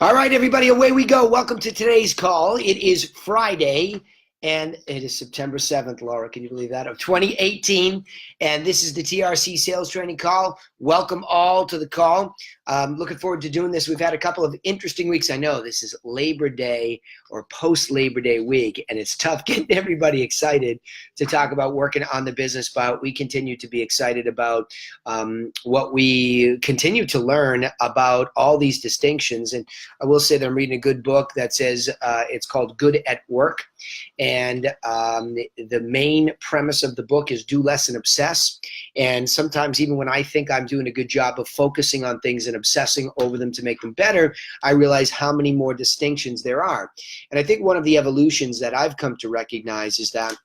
All right, everybody, away we go. Welcome to today's call. It is Friday, and it is September 7th, Laura. Can you believe that? Of 2018. And this is the TRC Sales Training Call. Welcome all to the call. Looking forward to doing this. We've had a couple of interesting weeks. I know this is Labor Day or post-Labor Day week, and it's tough getting everybody excited to talk about working on the business, but we continue to be excited about what we continue to learn about all these distinctions. And I will say that I'm reading a good book that says it's called Good at Work. And the main premise of the book is do less and obsess. And sometimes even when I think I'm doing a good job of focusing on things and obsessing over them to make them better, I realize how many more distinctions there are. And I think one of the evolutions that I've come to recognize is that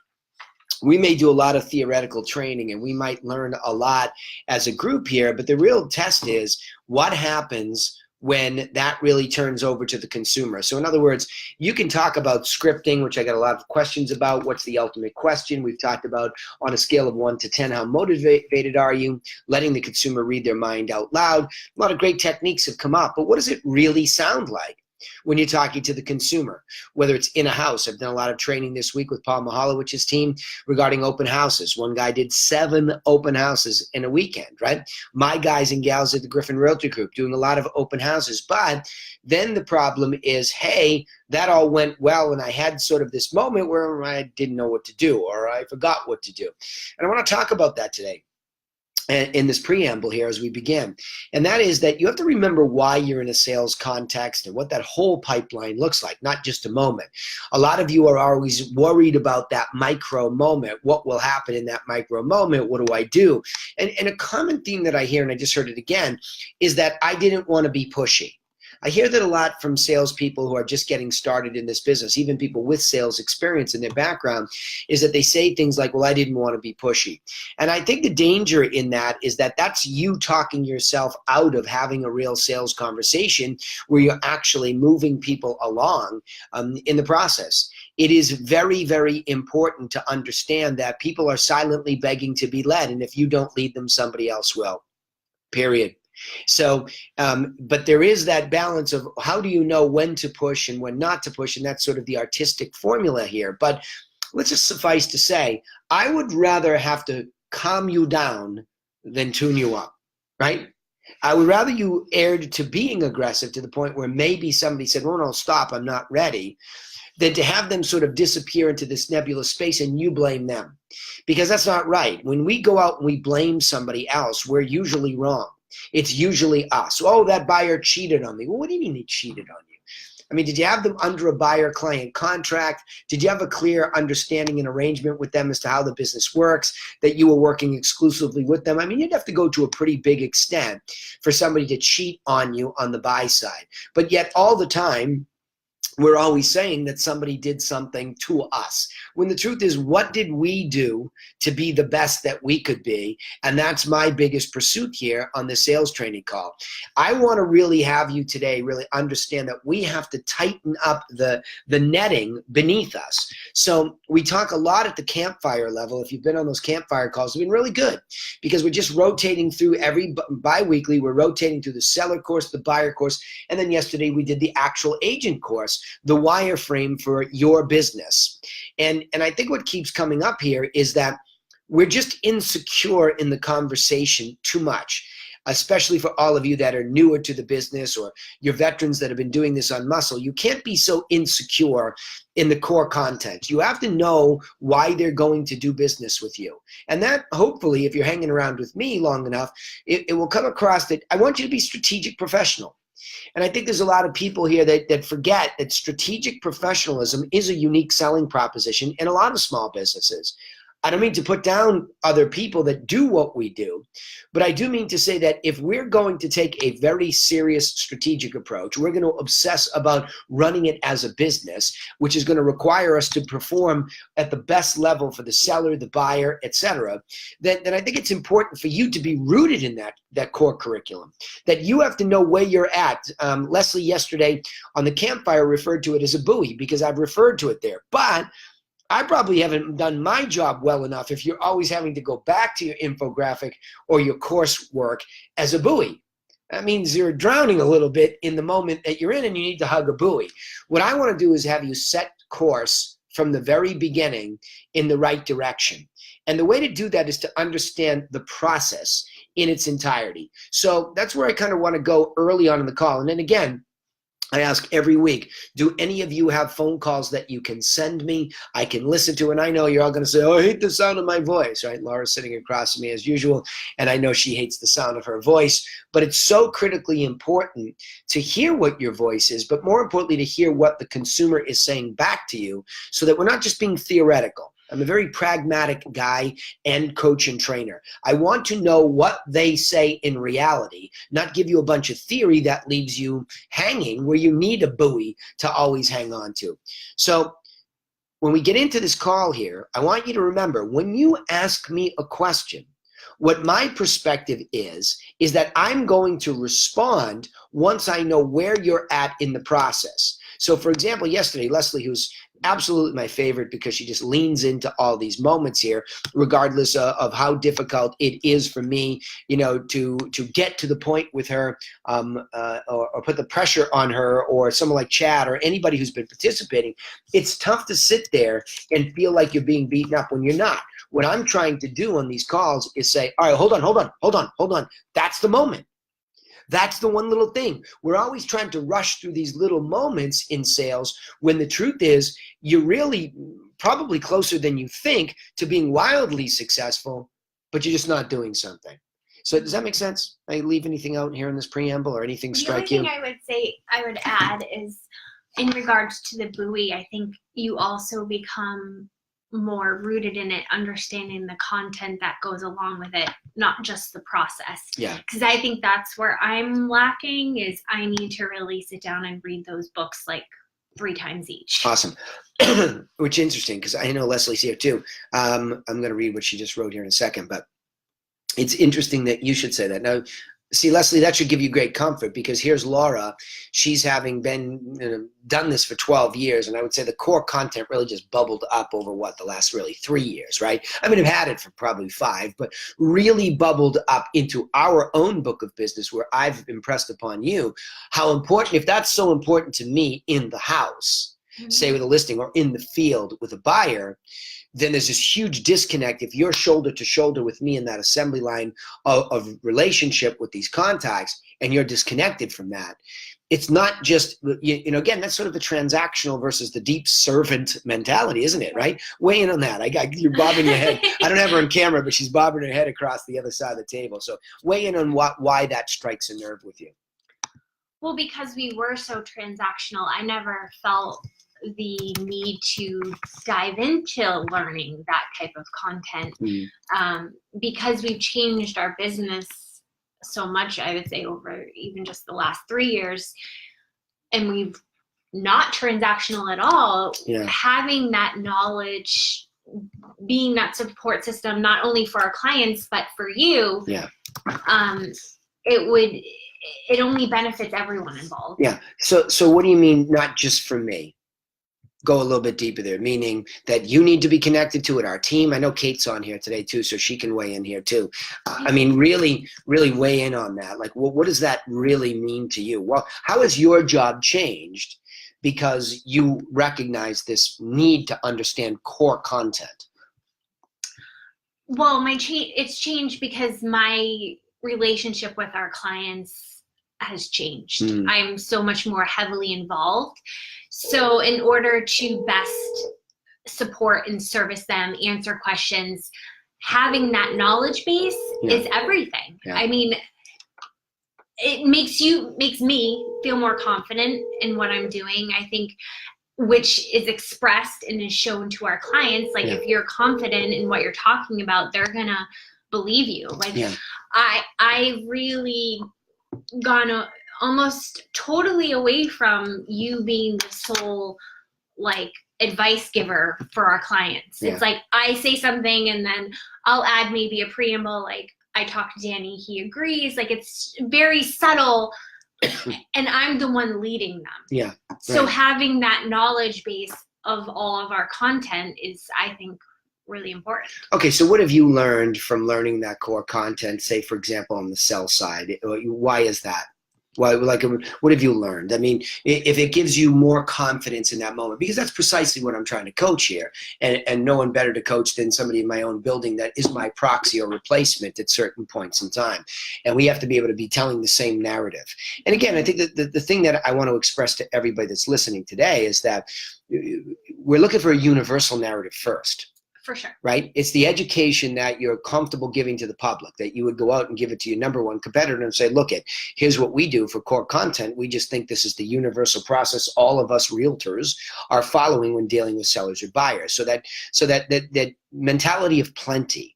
we may do a lot of theoretical training and we might learn a lot as a group here, but the real test is what happens when that really turns over to the consumer. So in other words, you can talk about scripting, which I got a lot of questions about. What's the ultimate question? We've talked about on a scale of 1 to 10, how motivated are you? Letting the consumer read their mind out loud. A lot of great techniques have come up, but what does it really sound like when you're talking to the consumer, whether it's in a house? I've done a lot of training this week with Paul Mahalowicz's team regarding open houses. One guy did 7 open houses in a weekend, right? My guys and gals at the Griffin Realty Group doing a lot of open houses. But then the problem is, hey, that all went well, and I had sort of this moment where I didn't know what to do, or I forgot what to do. And I want to talk about that today in this preamble here as we begin. And that is that you have to remember why you're in a sales context and what that whole pipeline looks like, not just a moment. A lot of you are always worried about that micro moment. What will happen in that micro moment? What do I do? And a common theme that I hear, and I just heard it again, is that I didn't want to be pushy. I hear that a lot from salespeople who are just getting started in this business, even people with sales experience in their background, is that they say things like, well, I didn't want to be pushy. And I think the danger in that is that that's you talking yourself out of having a real sales conversation where you're actually moving people along in the process. It is very, very important to understand that people are silently begging to be led. And if you don't lead them, somebody else will, period. So, but there is that balance of how do you know when to push and when not to push, and that's sort of the artistic formula here. But let's just suffice to say, I would rather have to calm you down than tune you up, right? I would rather you erred to being aggressive to the point where maybe somebody said, oh, no, stop, I'm not ready, than to have them sort of disappear into this nebulous space and you blame them. Because that's not right. When we go out and we blame somebody else, we're usually wrong. It's usually us. Oh, that buyer cheated on me. Well, what do you mean he cheated on you? I mean, did you have them under a buyer-client contract? Did you have a clear understanding and arrangement with them as to how the business works, that you were working exclusively with them? I mean, you'd have to go to a pretty big extent for somebody to cheat on you on the buy side. But yet all the time, we're always saying that somebody did something to us, when the truth is, what did we do to be the best that we could be? And that's my biggest pursuit here on the sales training call. I want to really have you today really understand that we have to tighten up the netting beneath us. So we talk a lot at the campfire level. If you've been on those campfire calls, it's been really good because we're just rotating through every bi-weekly. We're rotating through the seller course, the buyer course, and then yesterday we did the actual agent course, the wireframe for your business. And I think what keeps coming up here is that we're just insecure in the conversation too much, especially for all of you that are newer to the business or you're veterans that have been doing this on muscle. You can't be so insecure in the core content. You have to know why they're going to do business with you. And that, hopefully, if you're hanging around with me long enough, it will come across that I want you to be strategic professional. And I think there's a lot of people here that forget that strategic professionalism is a unique selling proposition in a lot of small businesses. I don't mean to put down other people that do what we do, but I do mean to say that if we're going to take a very serious strategic approach, we're going to obsess about running it as a business, which is going to require us to perform at the best level for the seller, the buyer, etc., then I think it's important for you to be rooted in that core curriculum, that you have to know where you're at. Leslie yesterday on the campfire referred to it as a buoy because I've referred to it there. But I probably haven't done my job well enough if you're always having to go back to your infographic or your coursework as a buoy. That means you're drowning a little bit in the moment that you're in and you need to hug a buoy. What I want to do is have you set course from the very beginning in the right direction. And the way to do that is to understand the process in its entirety. So that's where I kind of want to go early on in the call. And then again, I ask every week, do any of you have phone calls that you can send me? I can listen to, and I know you're all going to say, oh, I hate the sound of my voice, right? Laura's sitting across from me as usual, and I know she hates the sound of her voice, but it's so critically important to hear what your voice is, but more importantly, to hear what the consumer is saying back to you so that we're not just being theoretical. I'm a very pragmatic guy and coach and trainer. I want to know what they say in reality, not give you a bunch of theory that leaves you hanging where you need a buoy to always hang on to. So when we get into this call here, I want you to remember, when you ask me a question, what my perspective is that I'm going to respond once I know where you're at in the process. So for example, yesterday, Leslie, who's absolutely my favorite because she just leans into all these moments here, regardless of how difficult it is for me, you know, to get to the point with her, or put the pressure on her, or someone like Chad or anybody who's been participating. It's tough to sit there and feel like you're being beaten up when you're not. What I'm trying to do on these calls is say, all right, hold on. That's the moment. That's the one little thing. We're always trying to rush through these little moments in sales when the truth is you're really probably closer than you think to being wildly successful, but you're just not doing something. So does that make sense? I leave anything out here in this preamble or anything strike you? The only thing I would add is in regards to the buoy, I think you also become more rooted in it, understanding the content that goes along with it, not just the process. Yeah. Because I think that's where I'm lacking, is I need to really sit down and read those books like 3 times each. Awesome. Which is interesting because I know Leslie's here too. I'm going to read what she just wrote here in a second, but it's interesting that you should say that. Now, see, Leslie, that should give you great comfort because here's Laura. She's having been done this for 12 years, and I would say the core content really just bubbled up over what, the last really 3 years, right? I mean, I've had it for probably 5, but really bubbled up into our own book of business where I've impressed upon you how important, if that's so important to me in the house, say with a listing, or in the field with a buyer, then there's this huge disconnect if you're shoulder to shoulder with me in that assembly line of relationship with these contacts and you're disconnected from that. It's not just, you know, again, that's sort of the transactional versus the deep servant mentality, isn't it, right? Weigh in on that. You're bobbing your head. I don't have her on camera, but she's bobbing her head across the other side of the table. So weigh in on why that strikes a nerve with you. Well, because we were so transactional, I never felt the need to dive into learning that type of content, because we've changed our business so much, I would say, over even just the last 3 years, and we've not transactional at all. Yeah. Having that knowledge, being that support system, not only for our clients, but for you, yeah. It only benefits everyone involved. Yeah. So what do you mean, not just for me? Go a little bit deeper there, meaning that you need to be connected to it. Our team, I know Kate's on here today too, so she can weigh in here too. I mean, really weigh in on that. Like, what does that really mean to you? Well, how has your job changed because you recognize this need to understand core content? Well, it's changed because my relationship with our clients has changed. I'm so much more heavily involved. So in order to best support and service them, answer questions, having that knowledge base is everything. Yeah. I mean, it makes me feel more confident in what I'm doing, I think, which is expressed and is shown to our clients. Like, if you're confident in what you're talking about, they're gonna believe you. Like, I really gone almost totally away from you being the sole, like, advice giver for our clients. It's like I say something and then I'll add maybe a preamble, like, I talked to Danny, he agrees. Like, it's very subtle and I'm the one leading them. Yeah. Right. So having that knowledge base of all of our content is, I think, really important. Okay, so what have you learned from learning that core content, say, for example, on the sell side? Why is that? Why, like, what have you learned? I mean, if it gives you more confidence in that moment, because that's precisely what I'm trying to coach here, and no one better to coach than somebody in my own building that is my proxy or replacement at certain points in time. And we have to be able to be telling the same narrative. And again, I think that the thing that I want to express to everybody that's listening today is that we're looking for a universal narrative first. For sure. Right? It's the education that you're comfortable giving to the public, that you would go out and give it to your number one competitor and say, look, here's what we do for core content. We just think this is the universal process all of us realtors are following when dealing with sellers or buyers. So that mentality of plenty,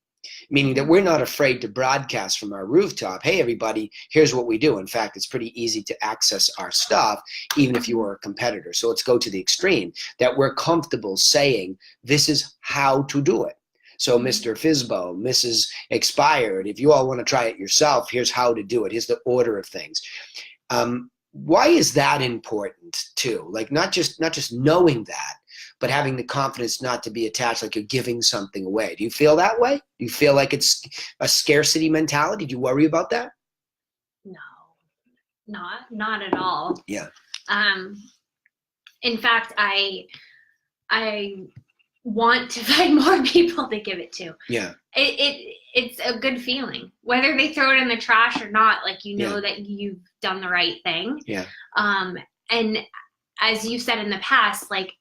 meaning that we're not afraid to broadcast from our rooftop, hey, everybody, here's what we do. In fact, it's pretty easy to access our stuff, even if you were a competitor. So let's go to the extreme that we're comfortable saying this is how to do it. So Mr. Fizbo, Mrs. Expired, if you all want to try it yourself, here's how to do it. Here's the order of things. Why is that important too? Like not just knowing that, but having the confidence not to be attached like you're giving something away. Do you feel that way? Do you feel like it's a scarcity mentality? Do you worry about that? No, not at all. Yeah. In fact, I want to find more people to give it to. Yeah. It's a good feeling. Whether they throw it in the trash or not, like Yeah. that you've done the right thing. Yeah. And as you said in the past, like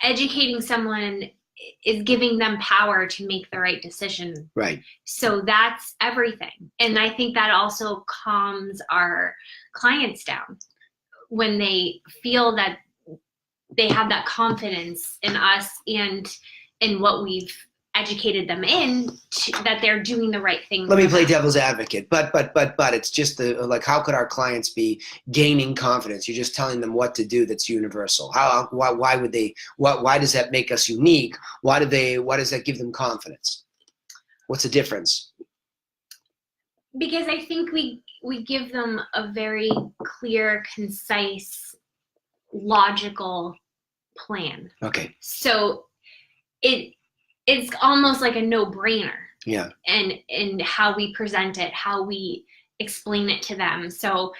educating someone is giving them power to make the right decision. Right. So that's everything. And I think that also calms our clients down when they feel that they have that confidence in us and in what we've educated them in, that they're doing the right thing. Let me play devil's advocate, but it's just like, how could our clients be gaining confidence? You're just telling them what to do. That's universal. Why would they? Why does that make us unique? Why does that give them confidence? What's the difference? Because I think we give them a very clear, concise, logical plan. Okay. So it's almost like a no-brainer. Yeah. And how we present it, how we explain it to them. So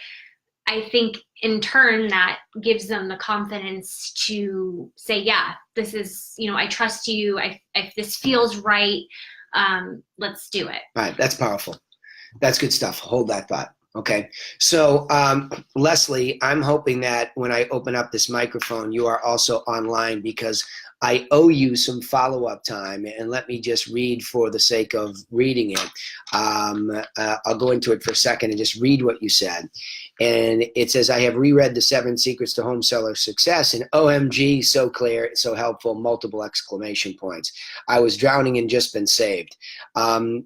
I think in turn that gives them the confidence to say, yeah, this is, I trust you. If this feels right, let's do it. All right. That's powerful. That's good stuff. Hold that thought. Okay. So, Leslie, I'm hoping that when I open up this microphone, you are also online, because I owe you some follow-up time, and let me just read for the sake of reading it. I'll go into it for a second and just read what you said. And it says, I have reread The 7 Secrets to Home Seller Success, and OMG, so clear, so helpful, multiple exclamation points. I was drowning and just been saved.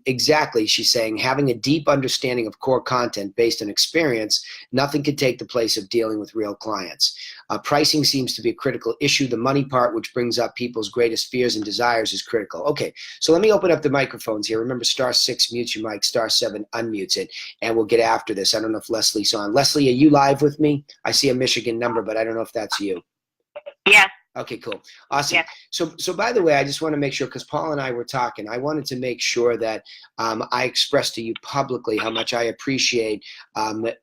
Exactly, she's saying, having a deep understanding of core content based on experience, nothing can take the place of dealing with real clients. Pricing seems to be a critical issue. The money part, which brings up people's greatest fears and desires, is critical. Okay, so let me open up the microphones here. Remember, *6 mutes your mic, *7 unmutes it, and we'll get after this. I don't know if Leslie's on. Leslie, are you live with me? I see a Michigan number, but I don't know if that's you. Yes. Okay, cool. Awesome. Yeah. So by the way, I just want to make sure, because Paul and I were talking, I wanted to make sure that I expressed to you publicly how much I appreciate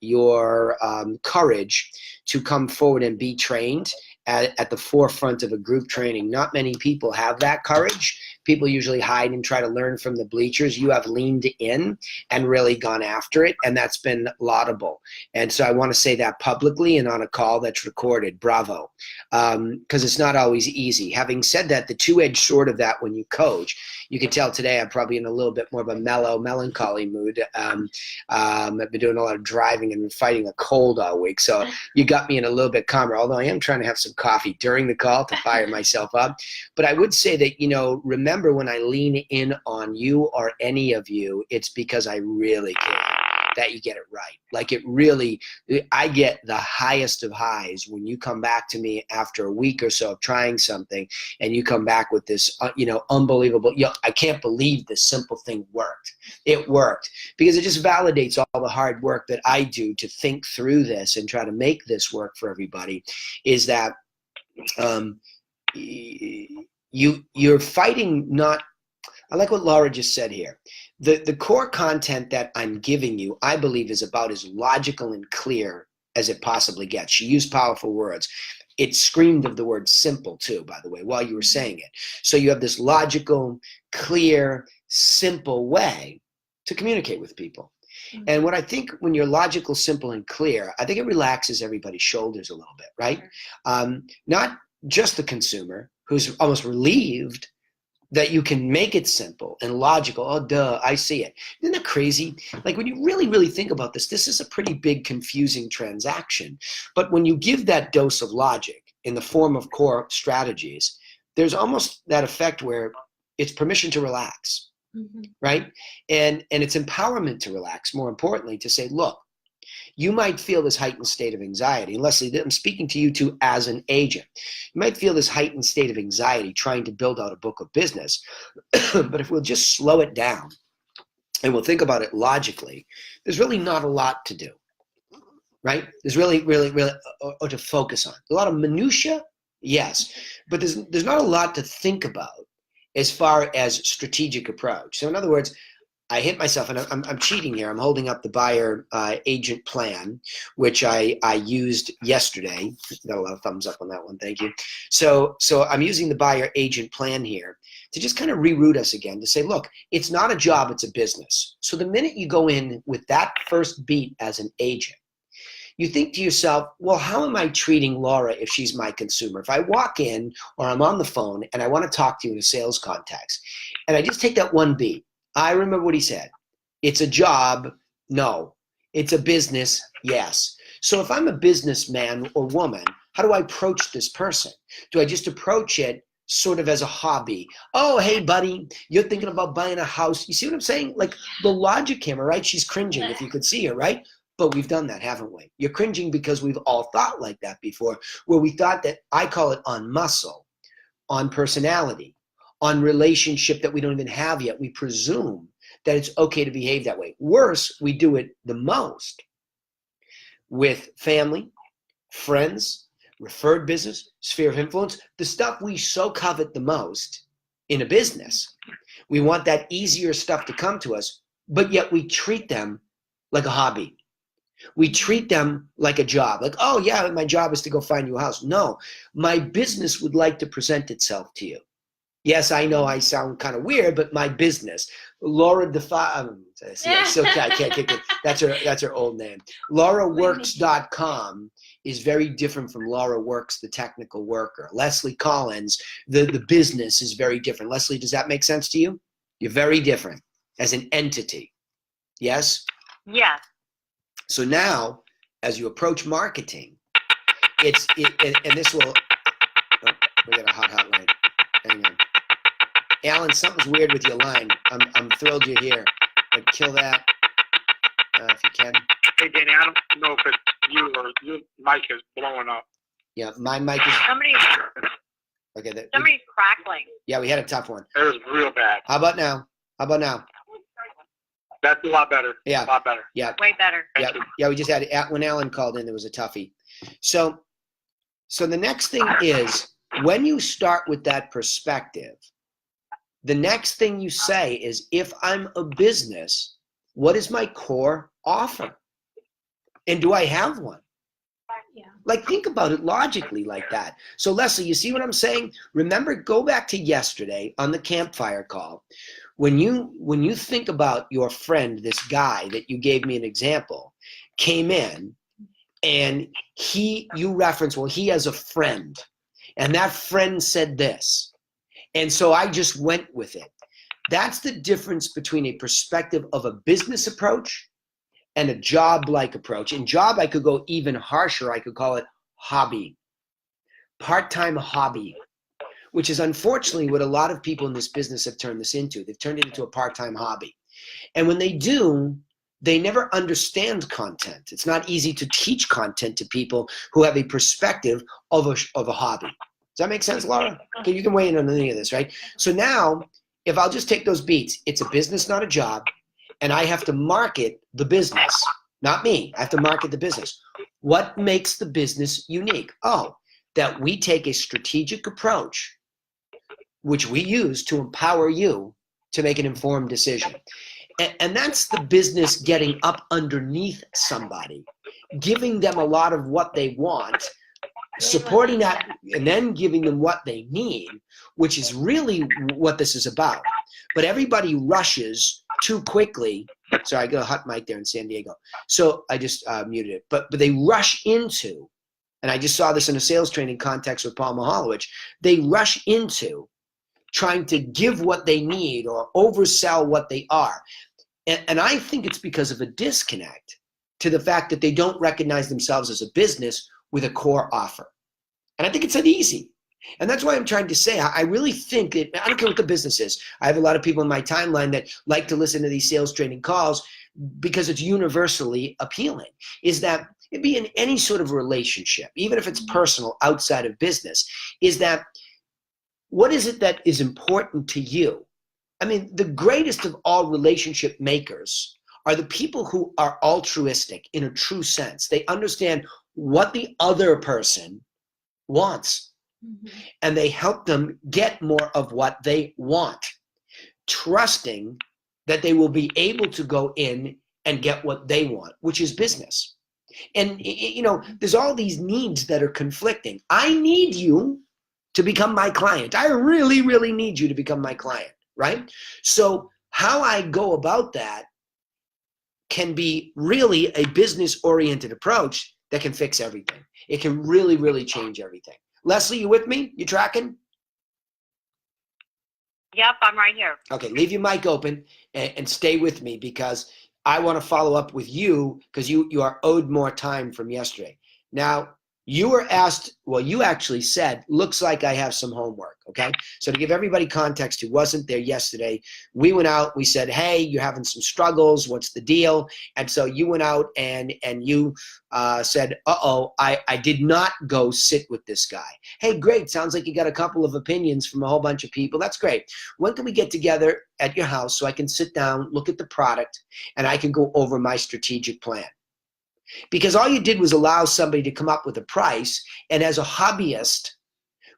your courage to come forward and be trained at the forefront of a group training. Not many people have that courage. People usually hide and try to learn from the bleachers. You have leaned in and really gone after it, and that's been laudable. And so I want to say that publicly and on a call that's recorded. Bravo. Because it's not always easy. Having said that, the two-edged sword of that, when you coach, you can tell today I'm probably in a little bit more of a mellow, melancholy mood. I've been doing a lot of driving and fighting a cold all week, so you got me in a little bit calmer, although I am trying to have some coffee during the call to fire myself up. But I would say that, remember, when I lean in on you or any of you, it's because I really care that you get it right. Like, it really, I get the highest of highs when you come back to me after a week or so of trying something, and you come back with this, unbelievable, I can't believe this simple thing worked. It worked, because it just validates all the hard work that I do to think through this and try to make this work for everybody. Is that, you're fighting not. I like what Laura just said here. The core content that I'm giving you, I believe, is about as logical and clear as it possibly gets. She used powerful words. It screamed of the word simple too, by the way, while you were saying it. So you have this logical, clear, simple way to communicate with people. And what I think when you're logical, simple, and clear, I think it relaxes everybody's shoulders a little bit, right? Not just the consumer, who's almost relieved that you can make it simple and logical. Oh, duh, I see it. Isn't that crazy? Like when you really, really think about this, this is a pretty big, confusing transaction. But when you give that dose of logic in the form of core strategies, there's almost that effect where it's permission to relax, right? And it's empowerment to relax, more importantly, to say, look, you might feel this heightened state of anxiety. And Leslie, I'm speaking to you too as an agent. You might feel this heightened state of anxiety trying to build out a book of business. But if we'll just slow it down and we'll think about it logically, there's really not a lot to do, right? There's really or to focus on. A lot of minutia, yes, but there's not a lot to think about as far as strategic approach. So in other words, I hit myself, and I'm cheating here. I'm holding up the buyer agent plan, which I used yesterday. Got a lot of thumbs up on that one. Thank you. So I'm using the buyer agent plan here to just kind of reroute us again to say, look, it's not a job, it's a business. So the minute you go in with that first beat as an agent, you think to yourself, well, how am I treating Laura if she's my consumer? If I walk in or I'm on the phone and I want to talk to you in a sales context, and I just take that one beat, I remember what he said. It's a job, no. It's a business, yes. So if I'm a businessman or woman, how do I approach this person? Do I just approach it sort of as a hobby? Oh, hey, buddy, you're thinking about buying a house. You see what I'm saying? Like the logic camera, right? She's cringing if you could see her, right? But we've done that, haven't we? You're cringing because we've all thought like that before, where we thought that, I call it on muscle, on personality, on relationship that we don't even have yet. We presume that it's okay to behave that way. Worse, we do it the most with family, friends, referred business, sphere of influence, the stuff we so covet the most in a business. We want that easier stuff to come to us, but yet we treat them like a hobby. We treat them like a job. Like, oh yeah, my job is to go find you a house. No, my business would like to present itself to you. Yes, I know I sound kind of weird, but my business, Laura I can't kick it. That's her old name. LauraWorks.com is very different from Laura Works, the technical worker. Leslie Collins, the business is very different. Leslie, does that make sense to you? You're very different as an entity. Yes? Yes. So now, as you approach marketing, and this will, oh, we got a hot line. Hang on. Alan, something's weird with your line. I'm thrilled you're here, but kill that if you can. Hey, Danny, I don't know if it's you or your mic is blowing up. Yeah, my mic is. Somebody's crackling. Yeah, we had a tough one. It was real bad. How about now? That's a lot better. Yeah. A lot better. Yeah. Way better. Yeah, we just had when Alan called in, there was a toughie. So the next thing is when you start with that perspective, the next thing you say is, if I'm a business, what is my core offer? And do I have one? Yeah. Like, think about it logically like that. So Leslie, you see what I'm saying? Remember, go back to yesterday on the campfire call. When you think about your friend, this guy that you gave me an example, came in and you reference, well, he has a friend and that friend said this. And so I just went with it. That's the difference between a perspective of a business approach and a job-like approach. In job, I could go even harsher. I could call it hobby, part-time hobby, which is unfortunately what a lot of people in this business have turned this into. They've turned it into a part-time hobby. And when they do, they never understand content. It's not easy to teach content to people who have a perspective of a hobby. Does that make sense, Laura? Okay, you can weigh in on any of this, right? So now, if I'll just take those beats, it's a business, not a job, and I have to market the business, not me. I have to market the business. What makes the business unique? Oh, that we take a strategic approach which we use to empower you to make an informed decision. And that's the business getting up underneath somebody, giving them a lot of what they want, supporting that, and then giving them what they need, which is really what this is about. But everybody rushes too quickly. Sorry, I got a hot mic there in San Diego. So I just muted it. But they rush into, and I just saw this in a sales training context with Paul Mihalowicz, they rush into trying to give what they need or oversell what they are. And I think it's because of a disconnect to the fact that they don't recognize themselves as a business with a core offer. And I think it's that easy. And that's why I'm trying to say, I really think that, I don't care what the business is. I have a lot of people in my timeline that like to listen to these sales training calls because it's universally appealing, is that it be in any sort of relationship, even if it's personal outside of business, is that what is it that is important to you? I mean, the greatest of all relationship makers are the people who are altruistic in a true sense. They understand what the other person wants, and they help them get more of what they want, trusting that they will be able to go in and get what they want, which is business. And, you know, there's all these needs that are conflicting. I need you to become my client. I really, really need you to become my client, right? So how I go about that can be really a business-oriented approach that can fix everything. It can really, really change everything. Leslie, you with me? You tracking? Yep, I'm right here. Okay, leave your mic open and stay with me, because I want to follow up with you, because you are owed more time from yesterday. Now, you were asked, well, you actually said, looks like I have some homework, okay? So to give everybody context who wasn't there yesterday, we went out, we said, hey, you're having some struggles, what's the deal? And so you went out and you said, uh-oh, I did not go sit with this guy. Hey, great, sounds like you got a couple of opinions from a whole bunch of people. That's great. When can we get together at your house so I can sit down, look at the product, and I can go over my strategic plan? Because all you did was allow somebody to come up with a price, and as a hobbyist,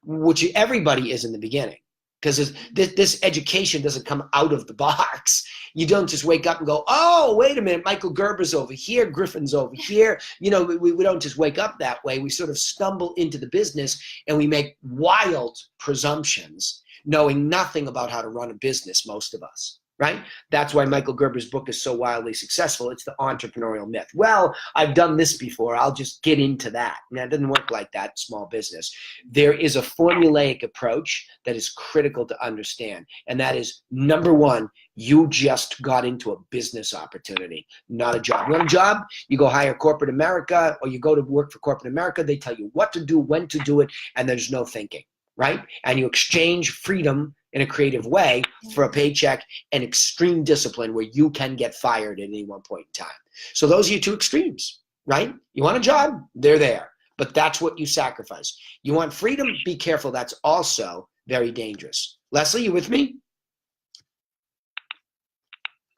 which everybody is in the beginning, because this education doesn't come out of the box. You don't just wake up and go, oh, wait a minute, Michael Gerber's over here, Griffin's over here. You know, we don't just wake up that way. We sort of stumble into the business and we make wild presumptions, knowing nothing about how to run a business, most of us. Right? That's why Michael Gerber's book is so wildly successful. It's the entrepreneurial myth. Well, I've done this before. I'll just get into that. Now, it doesn't work like that in small business. There is a formulaic approach that is critical to understand. And that is, number one, you just got into a business opportunity, not a job. You want a job? You go hire corporate America, or you go to work for corporate America. They tell you what to do, when to do it, and there's no thinking. Right? And you exchange freedom in a creative way for a paycheck and extreme discipline where you can get fired at any one point in time. So those are your two extremes, right? You want a job? They're there. But that's what you sacrifice. You want freedom? Be careful. That's also very dangerous. Leslie, you with me?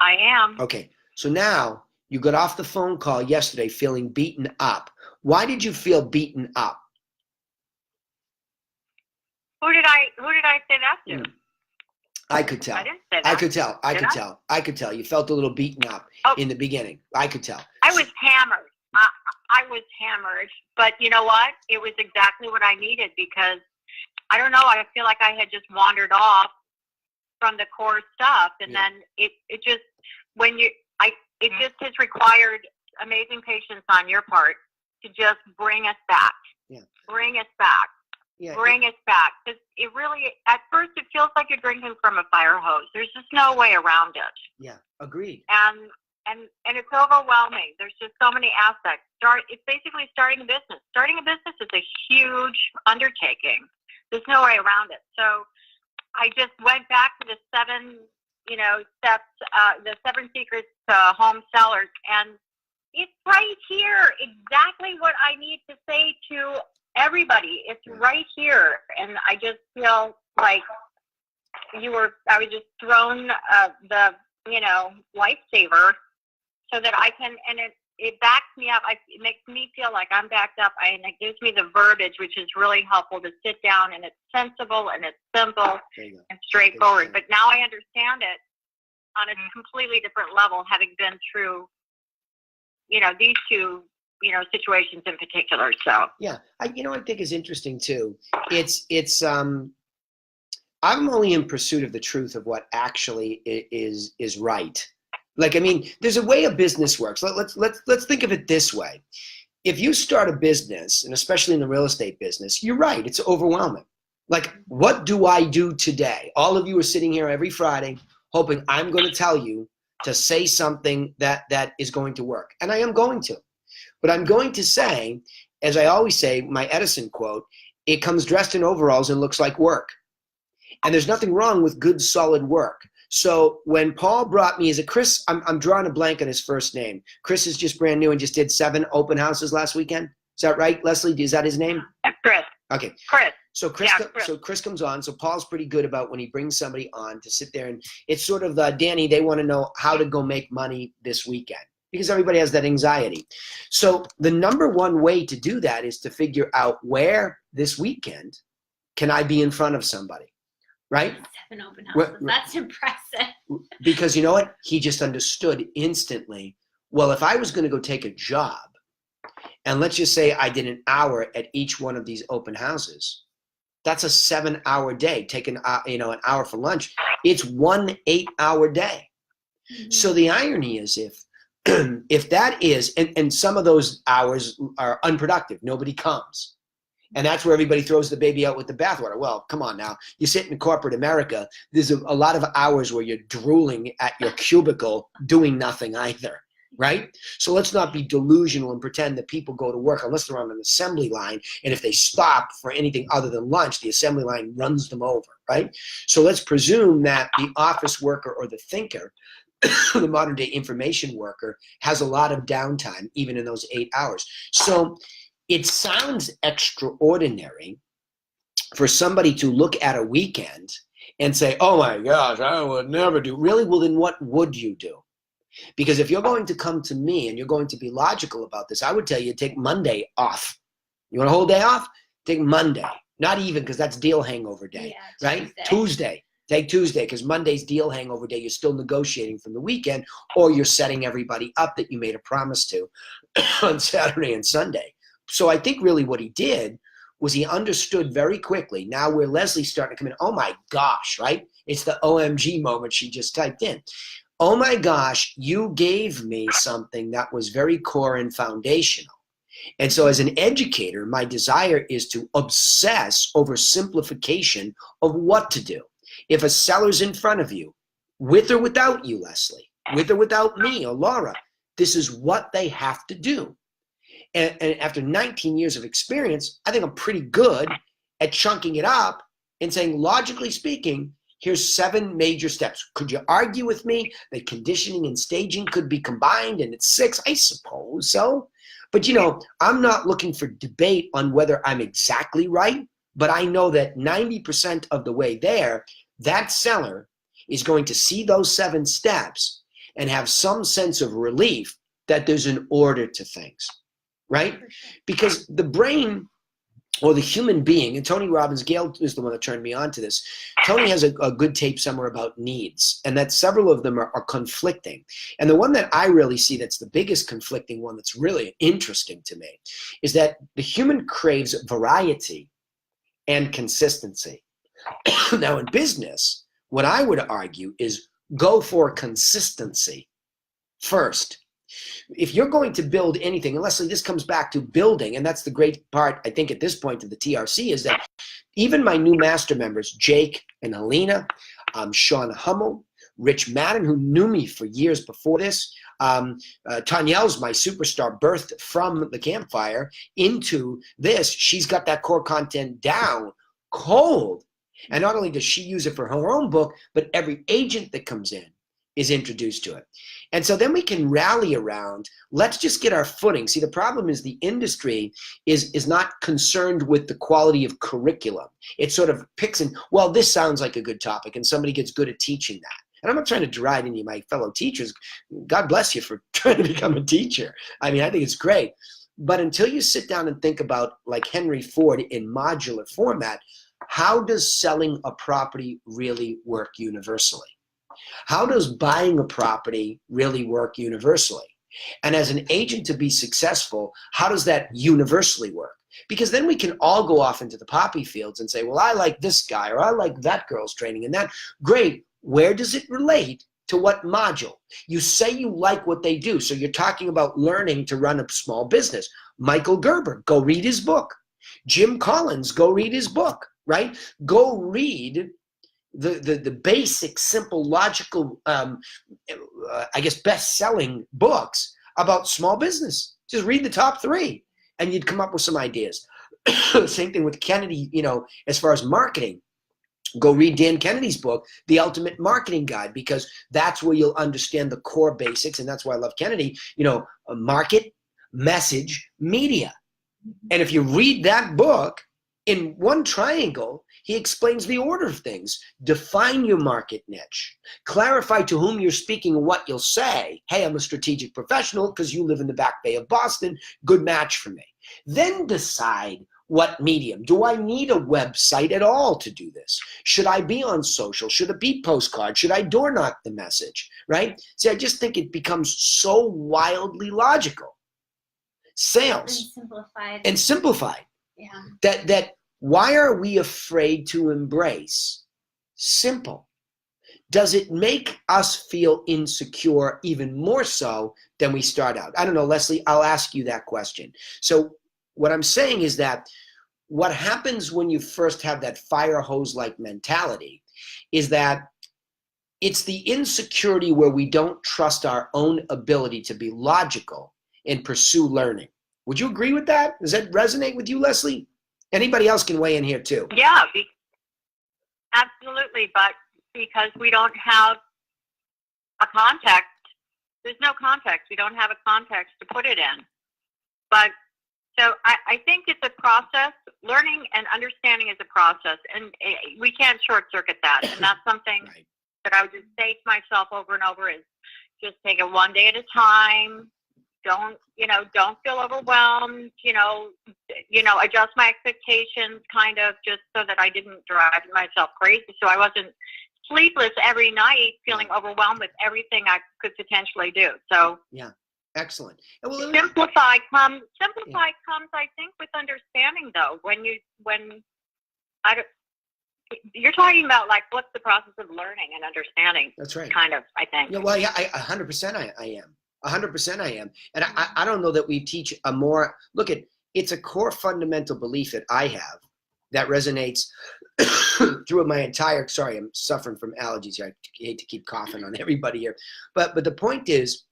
I am. Okay. So now you got off the phone call yesterday feeling beaten up. Why did you feel beaten up? Who did I say that to? I could tell. I didn't say that. I could tell. I Did could I? tell. I could tell. You felt a little beaten up in the beginning. I could tell. I was hammered. I was hammered. But you know what? It was exactly what I needed, because I don't know, I feel like I had just wandered off from the core stuff, and then it just it just has required amazing patience on your part to just bring us back. Yeah. Bring us back. Yeah, bring us back. Because it really, at first, it feels like you're drinking from a fire hose. There's just no way around it. Yeah, agreed. And it's overwhelming. There's just so many aspects. It's basically starting a business. Starting a business is a huge undertaking. There's no way around it. So I just went back to the 7, steps, the 7 secrets to home sellers, and it's right here. Exactly what I need to say to everybody. It's right here. And I just feel like I was just thrown the lifesaver, so that I can, and it backs me up. It makes me feel like I'm backed up, and it gives me the verbiage, which is really helpful to sit down, and it's sensible and it's simple and straightforward. But now I understand it on a completely different level, having been through, these two, situations in particular. So yeah, I think is interesting too. I'm only in pursuit of the truth of what actually is right. Like, I mean, there's a way a business works. Let's think of it this way. If you start a business, and especially in the real estate business, you're right, it's overwhelming. Like, what do I do today? All of you are sitting here every Friday hoping I'm going to tell you to say something that is going to work. And I am going to. But I'm going to say, as I always say, my Edison quote, it comes dressed in overalls and looks like work. And there's nothing wrong with good, solid work. So when Paul brought me, is it Chris? I'm drawing a blank on his first name. Chris is just brand new and just did 7 open houses last weekend. Is that right, Leslie? Is that his name? Chris. Okay. Chris. So Chris comes on. So Paul's pretty good about when he brings somebody on to sit there, and it's sort of Danny. They want to know how to go make money this weekend because everybody has that anxiety. So the number one way to do that is to figure out where this weekend can I be in front of somebody. Right? 7 open houses. That's impressive. Because you know what? He just understood instantly. Well, if I was going to go take a job, and let's just say I did an hour at each one of these open houses, that's a 7-hour day. Take an hour for lunch. It's 1 8-hour day. Mm-hmm. So the irony is if that is, and some of those hours are unproductive, nobody comes. And that's where everybody throws the baby out with the bathwater. Well, come on now. You sit in corporate America, there's a lot of hours where you're drooling at your cubicle doing nothing either, right? So let's not be delusional and pretend that people go to work unless they're on an assembly line. And if they stop for anything other than lunch, the assembly line runs them over, right? So let's presume that the office worker or the thinker, the modern day information worker, has a lot of downtime, even in those 8 hours. So it sounds extraordinary for somebody to look at a weekend and say, oh my gosh, I would never do. Really? Well, then what would you do? Because if you're going to come to me and you're going to be logical about this, I would tell you take Monday off. You want a whole day off? Take Monday. Not even, because that's deal hangover day, right? Tuesday. Take Tuesday, because Monday's deal hangover day. You're still negotiating from the weekend, or you're setting everybody up that you made a promise to on Saturday and Sunday. So I think really what he did was he understood very quickly. Now where Leslie's starting to come in, oh my gosh, right? It's the OMG moment she just typed in. Oh my gosh, you gave me something that was very core and foundational. And so as an educator, my desire is to obsess over simplification of what to do. If a seller's in front of you, with or without you, Leslie, with or without me or Laura, this is what they have to do. And after 19 years of experience, I think I'm pretty good at chunking it up and saying, logically speaking, here's 7 major steps. Could you argue with me that conditioning and staging could be combined and it's 6? I suppose so. But, I'm not looking for debate on whether I'm exactly right, but I know that 90% of the way there, that seller is going to see those 7 steps and have some sense of relief that there's an order to things. Right? Because the brain or the human being, and Tony Robbins, Gail is the one that turned me on to this. Tony has a good tape somewhere about needs, and that several of them are conflicting. And the one that I really see that's the biggest conflicting one that's really interesting to me is that the human craves variety and consistency. Now in business, what I would argue is go for consistency first. If you're going to build anything, and Leslie, this comes back to building, and that's the great part, I think, at this point of the TRC, is that even my new master members, Jake and Helena, Sean Hummel, Rich Madden, who knew me for years before this, Tanyelle's my superstar, birthed from the campfire into this. She's got that core content down cold. And not only does she use it for her own book, but every agent that comes in is introduced to it. And so then we can rally around, let's just get our footing. See, the problem is the industry is not concerned with the quality of curriculum. It sort of picks and, well, this sounds like a good topic, and somebody gets good at teaching that. And I'm not trying to deride any of my fellow teachers. God bless you for trying to become a teacher. I mean, I think it's great. But until you sit down and think about, like Henry Ford, in modular format, how does selling a property really work universally? How does buying a property really work universally? And as an agent to be successful, how does that universally work? Because then we can all go off into the poppy fields and say, well, I like this guy, or I like that girl's training, and that. Great. Where does it relate to what module? You say you like what they do. So you're talking about learning to run a small business. Michael Gerber, go read his book. Jim Collins, go read his book, right? Go read the basic, simple, logical, I guess, best-selling books about small business. Just read the top 3 and you'd come up with some ideas. Same thing with Kennedy, you know, as far as marketing. Go read Dan Kennedy's book, The Ultimate Marketing Guide, because that's where you'll understand the core basics. And that's why I love Kennedy, you know, market, message, media. And if you read that book, in one triangle, he explains the order of things. Define your market niche. Clarify to whom you're speaking and what you'll say. Hey, I'm a strategic professional because you live in the Back Bay of Boston. Good match for me. Then decide what medium. Do I need a website at all to do this? Should I be on social? Should it be postcard? Should I door knock the message? Right? See, I just think it becomes so wildly logical. Sales. And simplified. Yeah. That why are we afraid to embrace simple? Does it make us feel insecure even more so than we start out? I don't know, Leslie, I'll ask you that question. So what I'm saying is that what happens when you first have that fire hose-like mentality is that it's the insecurity where we don't trust our own ability to be logical and pursue learning. Would you agree with that? Does that resonate with you, Leslie? Anybody else can weigh in here too. Yeah, absolutely. But because we don't have a context, there's no context. We don't have a context to put it in. But so I think it's a process. Learning and understanding is a process, and we can't short circuit that. And that's something Right. that I would just say to myself over and over is just take it one day at a time. Don't feel overwhelmed, adjust my expectations kind of just so that I didn't drive myself crazy. So I wasn't sleepless every night feeling overwhelmed with everything I could potentially do. So yeah, excellent. And well, simplify comes, I think, with understanding though. You're talking about like what's the process of learning and understanding. That's right. Kind of, I think. Yeah, well, yeah, 100% I am. 100% I am. And I don't know that we teach a more, it's a core fundamental belief that I have that resonates through my entire, sorry, I'm suffering from allergies here. I hate to keep coughing on everybody here. But the point is,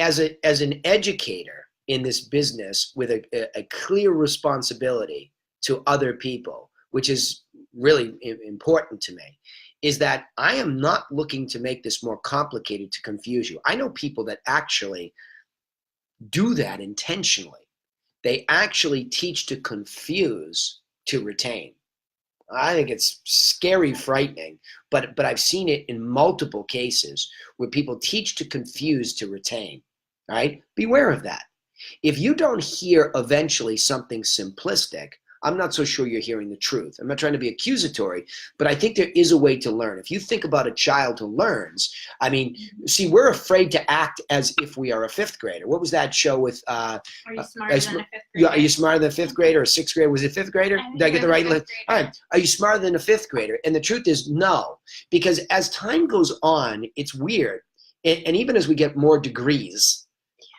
as an educator in this business with a clear responsibility to other people, which is really important to me, is that I am not looking to make this more complicated to confuse you. I know people that actually do that intentionally. They actually teach to confuse to retain. I think it's scary, frightening, but I've seen it in multiple cases where people teach to confuse to retain, right? Beware of that. If you don't hear eventually something simplistic, I'm not so sure you're hearing the truth. I'm not trying to be accusatory, but I think there is a way to learn. If you think about a child who learns, I mean, see, we're afraid to act as if we are a fifth grader. What was that show with? Are you smarter than a fifth grader? Are you smarter than a fifth grader or sixth grader? Was it fifth grader? Did I get the right list? All right. Are you smarter than a fifth grader? And the truth is no, because as time goes on, it's weird. And even as we get more degrees,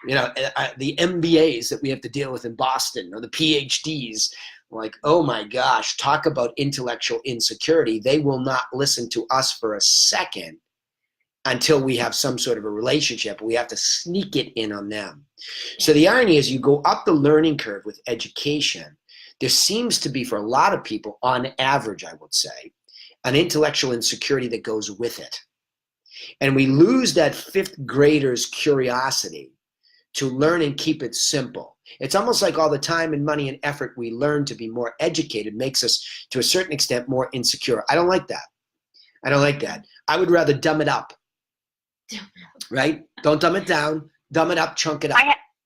the MBAs that we have to deal with in Boston or the PhDs, like, oh my gosh, talk about intellectual insecurity. They will not listen to us for a second until we have some sort of a relationship. We have to sneak it in on them. So the irony is you go up the learning curve with education. There seems to be, for a lot of people, on average, I would say, an intellectual insecurity that goes with it. And we lose that fifth grader's curiosity to learn and keep it simple. It's almost like all the time and money and effort we learn to be more educated makes us, to a certain extent, more insecure. I don't like that. I don't like that. I would rather dumb it up right? Don't dumb it down. Dumb it up, chunk it up,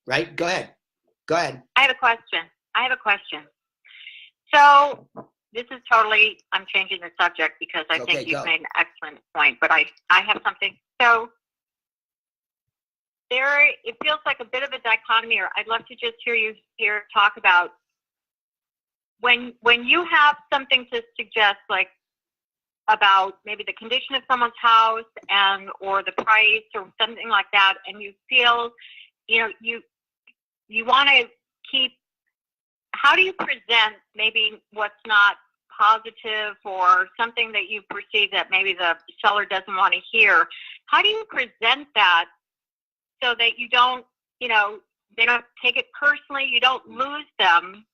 right? Go ahead. I have a question. So this is totally, I'm changing the subject because I think you've made an excellent point, but I have something. So it feels like a bit of a dichotomy, or I'd love to just hear you talk about when you have something to suggest, like about maybe the condition of someone's house or the price or something like that, and you feel, you want to keep, how do you present maybe what's not positive or something that you perceive that maybe the seller doesn't want to hear? How do you present that so that you don't, they don't take it personally, you don't lose them,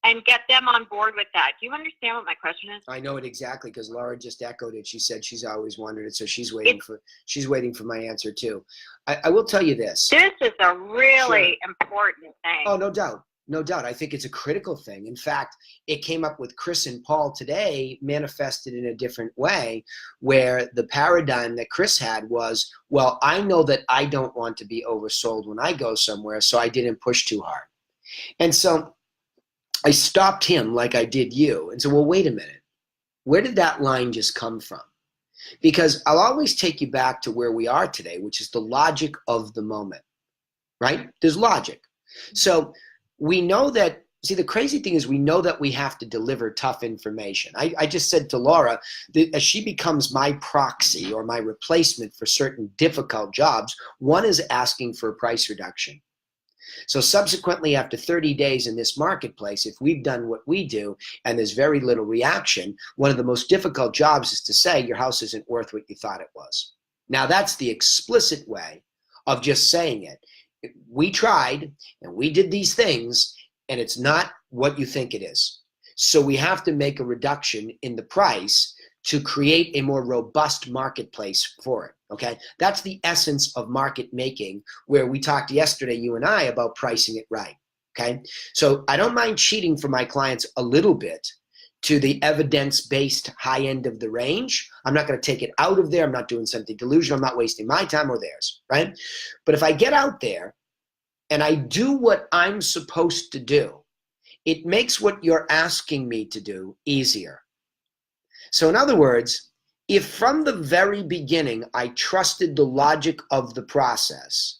and get them on board with that? Do you understand what my question is? I know it exactly, because Laura just echoed it. She said she's always wondered it, so she's waiting for my answer too. I will tell you this. This is a really important thing. Oh, no doubt. No doubt. I think it's a critical thing. In fact, it came up with Chris and Paul today, manifested in a different way, where the paradigm that Chris had was, well, I know that I don't want to be oversold when I go somewhere, so I didn't push too hard. And so I stopped him like I did you and said, well, wait a minute. Where did that line just come from? Because I'll always take you back to where we are today, which is the logic of the moment, right? There's logic. So we know that, see, the crazy thing is we know that we have to deliver tough information. I just said to Laura that as she becomes my proxy or my replacement for certain difficult jobs, one is asking for a price reduction. So subsequently, after 30 days in this marketplace, if we've done what we do and there's very little reaction, one of the most difficult jobs is to say your house isn't worth what you thought it was. Now, that's the explicit way of just saying it. We tried and we did these things and it's not what you think it is. So we have to make a reduction in the price to create a more robust marketplace for it, okay? That's the essence of market making, where we talked yesterday, you and I, about pricing it right, okay? So I don't mind cheating for my clients a little bit to the evidence-based high end of the range. I'm not gonna take it out of there. I'm not doing something delusional. I'm not wasting my time or theirs, right? But if I get out there and I do what I'm supposed to do, it makes what you're asking me to do easier. So in other words, if from the very beginning I trusted the logic of the process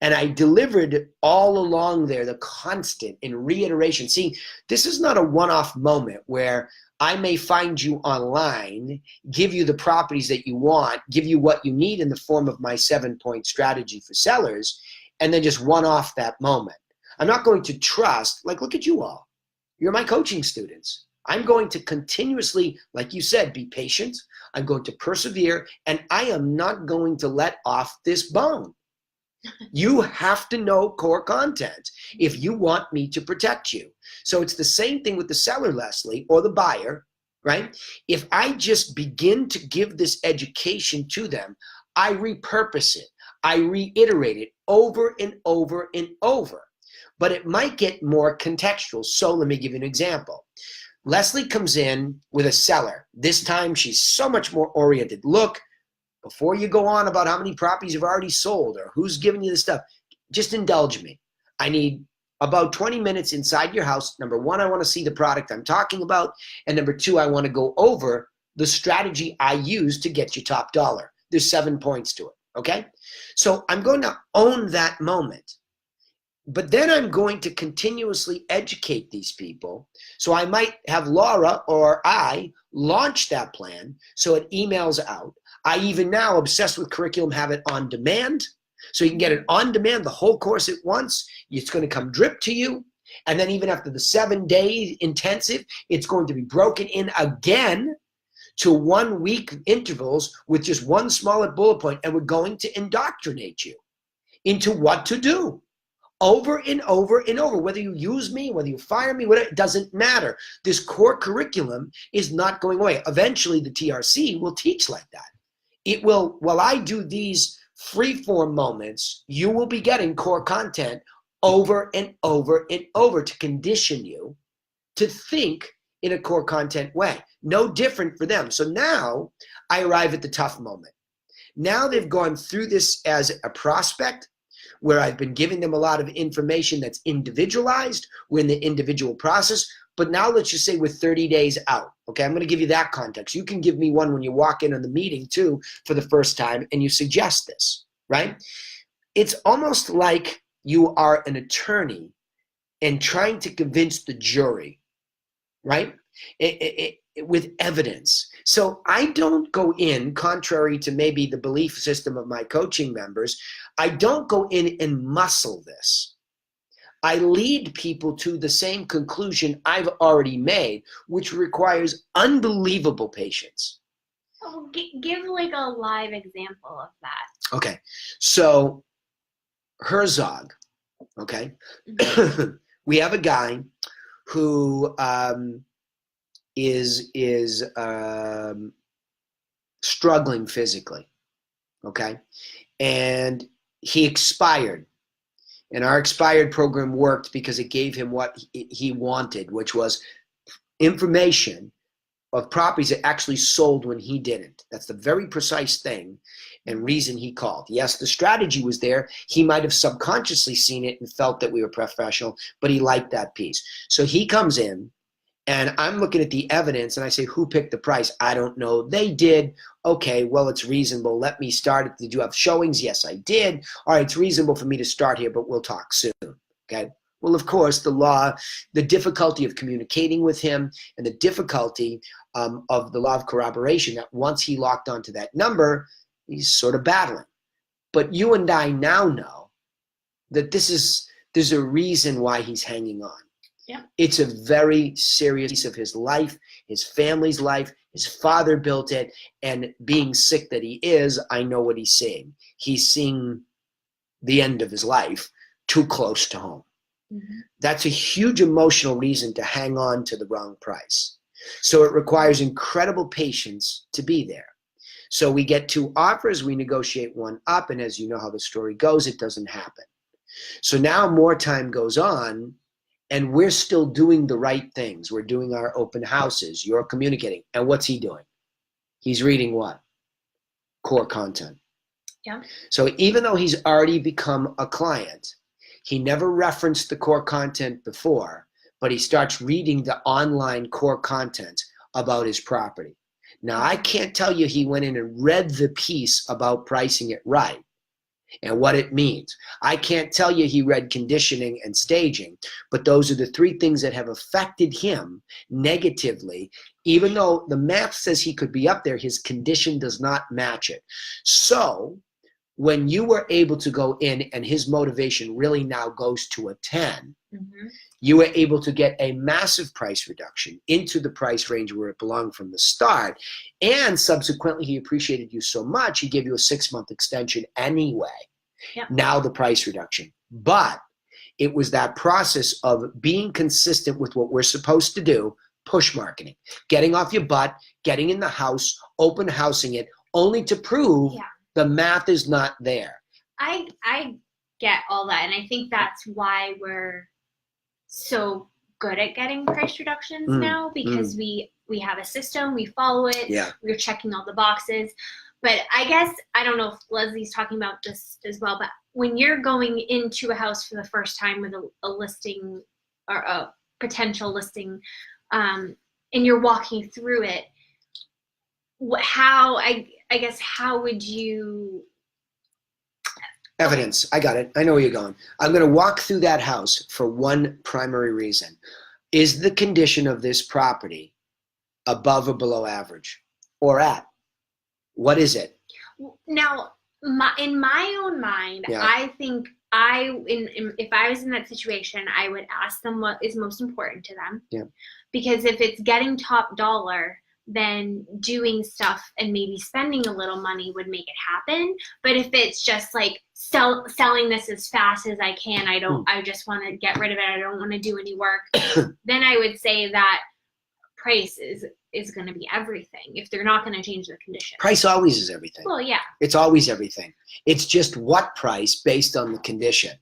and I delivered all along there the constant and reiteration. See, this is not a one-off moment where I may find you online, give you the properties that you want, give you what you need in the form of my 7-point strategy for sellers, and then just one-off that moment. I'm not going to trust, like, look at you all. You're my coaching students. I'm going to continuously, like you said, be patient. I'm going to persevere, and I am not going to let off this bone. You have to know core content if you want me to protect you. So it's the same thing with the seller, Leslie, or the buyer, right? If I just begin to give this education to them, I repurpose it. I reiterate it over and over and over. But it might get more contextual. So let me give you an example. Leslie comes in with a seller. This time she's so much more oriented. Look, before you go on about how many properties you've already sold or who's giving you this stuff, just indulge me. I need about 20 minutes inside your house. Number one, I want to see the product I'm talking about. And number two, I want to go over the strategy I use to get you top dollar. There's 7 points to it, okay? So I'm going to own that moment. But then I'm going to continuously educate these people. So I might have Laura or I launch that plan so it emails out. I even now, obsessed with curriculum, have it on demand. So you can get it on demand, the whole course at once. It's going to come drip to you. And then even after the 7-day intensive, it's going to be broken in again to 1 week intervals with just one smaller bullet point. And we're going to indoctrinate you into what to do. Over and over and over, whether you use me, whether you fire me, whatever, it doesn't matter. This core curriculum is not going away. Eventually, the TRC will teach like that. It will, while I do these free-form moments, you will be getting core content over and over and over to condition you to think in a core content way. No different for them. So now I arrive at the tough moment. Now they've gone through this as a prospect, where I've been giving them a lot of information that's individualized. We're in the individual process. But now let's just say we're 30 days out. Okay, I'm going to give you that context. You can give me one when you walk in on the meeting too for the first time and you suggest this, right? It's almost like you are an attorney and trying to convince the jury, right? With evidence. So I don't go in, contrary to maybe the belief system of my coaching members, I don't go in and muscle this. I lead people to the same conclusion I've already made, which requires unbelievable patience. Oh, give like a live example of that. Okay, so Herzog, okay? Mm-hmm. We have a guy who is struggling physically, okay? And he expired. And our expired program worked because it gave him what he wanted, which was information of properties that actually sold when he didn't. That's the very precise thing and reason he called. Yes, the strategy was there. He might have subconsciously seen it and felt that we were professional, but he liked that piece. So he comes in, and I'm looking at the evidence, and I say, who picked the price? I don't know. They did. Okay, well, it's reasonable. Let me start it. Did you have showings? Yes, I did. All right, it's reasonable for me to start here, but we'll talk soon. Okay? Well, of course, the difficulty of communicating with him and the difficulty of the law of corroboration, that once he locked onto that number, he's sort of battling. But you and I now know that there's a reason why he's hanging on. Yeah. It's a very serious piece of his life, his family's life. His father built it, and being sick that he is, I know what he's seeing. He's seeing the end of his life too close to home. Mm-hmm. That's a huge emotional reason to hang on to the wrong price. So it requires incredible patience to be there. So we get two offers, we negotiate one up, and as you know how the story goes, it doesn't happen. So now more time goes on, and we're still doing the right things. We're doing our open houses. You're communicating. And what's he doing? He's reading what? Core content. Yeah. So even though he's already become a client, he never referenced the core content before, but he starts reading the online core content about his property. Now, I can't tell you he went in and read the piece about pricing it right and what it means. I can't tell you he read conditioning and staging, but those are the three things that have affected him negatively. Even though the math says he could be up there, his condition does not match it. So when you were able to go in and his motivation really now goes to a 10, Mm-hmm. you were able to get a massive price reduction into the price range where it belonged from the start. And subsequently, he appreciated you so much, he gave you a 6-month extension anyway. Yep. Now the price reduction. But it was that process of being consistent with what we're supposed to do, push marketing, getting off your butt, getting in the house, open housing it, only to prove the math is not there. I get all that, and I think that's why we're so good at getting price reductions now, because we have a system, we follow it, we're checking all the boxes. But I guess, I don't know if Leslie's talking about this as well, but when you're going into a house for the first time with a listing or a potential listing, and you're walking through it, how would you... Evidence. I got it. I know where you're going. I'm going to walk through that house for one primary reason. Is the condition of this property above or below average, or at? What is it? Now, in my own mind, I think if I was in that situation, I would ask them what is most important to them. Yeah. Because if it's getting top dollar, then doing stuff and maybe spending a little money would make it happen. But if it's just like selling this as fast as I can, I just want to get rid of it, I don't want to do any work, then I would say that price is going to be everything if they're not going to change the condition. Price always is everything. Well, yeah. It's always everything. It's just what price based on the condition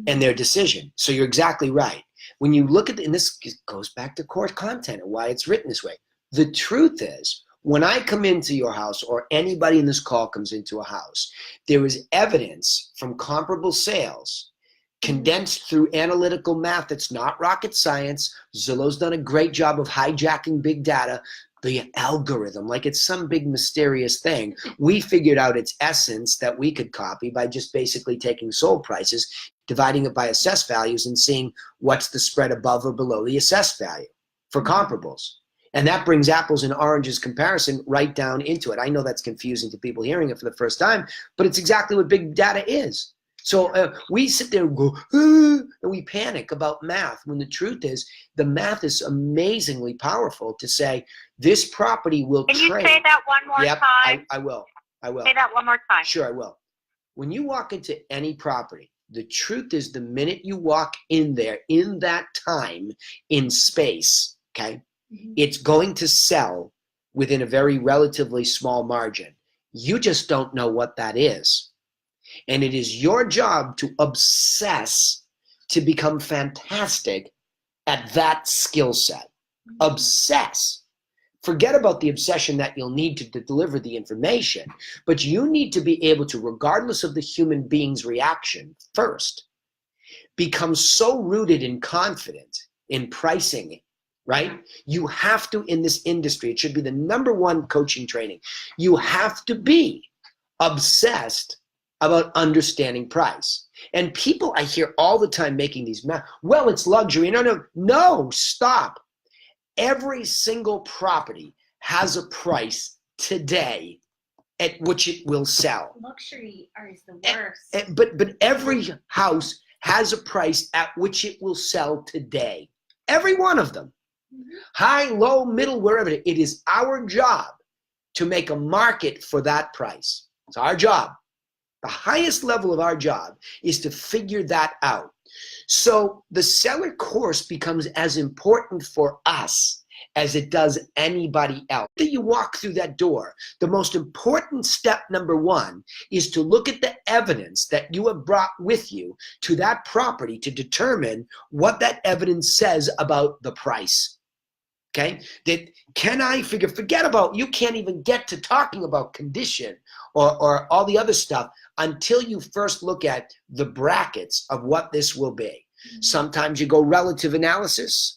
and their decision. So you're exactly right. When you look at and this goes back to core content and why it's written this way. The truth is, When I come into your house, or anybody in this call comes into a house, there is evidence from comparable sales condensed through analytical math. That's not rocket science. Zillow's done a great job of hijacking big data, the algorithm, like it's some big mysterious thing. We figured out its essence that we could copy by just basically taking sold prices, dividing it by assessed values, and seeing what's the spread above or below the assessed value for comparables. And that brings apples and oranges comparison right down into it. I know that's confusing to people hearing it for the first time, but it's exactly what big data is. So we sit there and go, and we panic about math, when the truth is the math is amazingly powerful to say this property will trade. Can you say that one more time? I will. Say that one more time. Sure, I will. When you walk into any property, the truth is the minute you walk in there, in that time, in space, okay, it's going to sell within a very relatively small margin. You just don't know what that is. And it is your job to obsess to become fantastic at that skill set. Obsess. Forget about the obsession that you'll need to deliver the information, but you need to be able to, regardless of the human being's reaction, first, become so rooted and confident in pricing, right? You have to, in this industry, it should be the #1 coaching training. You have to be obsessed about understanding price. And people I hear all the time making these well, it's luxury. No, stop. Every single property has a price today at which it will sell. Luxury is the worst. But every house has a price at which it will sell today. Every one of them. High, low, middle, wherever it is our job to make a market for that price. It's our job. The highest level of our job is to figure that out. So the seller course becomes as important for us as it does anybody else. That you walk through that door, the most important step #1 is to look at the evidence that you have brought with you to that property to determine what that evidence says about the price. Okay? That can I forget about, you can't even get to talking about condition or all the other stuff until you first look at the brackets of what this will be. Sometimes you go relative analysis.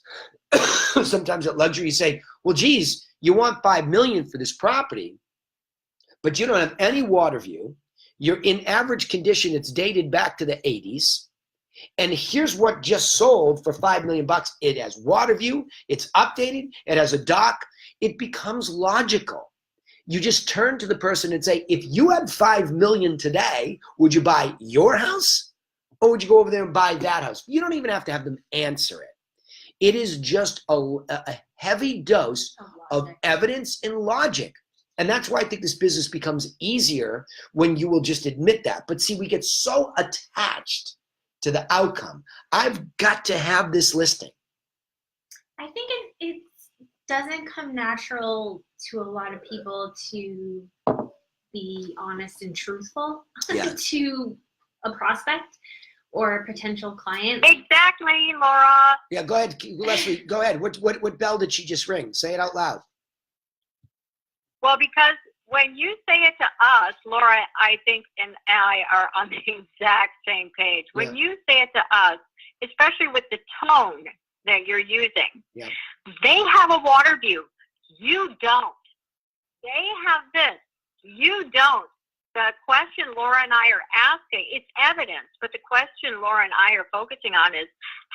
Sometimes at luxury you say, well, geez, you want $5 million for this property, but you don't have any water view. You're in average condition. It's dated back to the 80s. And here's what just sold for $5 million. It has water view. It's updated. It has a dock. It becomes logical. You just turn to the person and say, if you had $5 million today, would you buy your house or would you go over there and buy that house? You don't even have to have them answer it. It is just a heavy dose of evidence and logic. And that's why I think this business becomes easier when you will just admit that. But see, we get so attached to the outcome. I've got to have this listing. I think it doesn't come natural to a lot of people to be honest and truthful to a prospect or a potential client. Exactly, Laura. Yeah, go ahead, Leslie. Go ahead. What bell did she just ring? Say it out loud. Well, because when you say it to us, Laura, I think, and I are on the exact same page. When you say it to us, especially with the tone that you're using, they have a water view. You don't. They have this. You don't. The question Laura and I are asking, it's evidence, but the question Laura and I are focusing on is,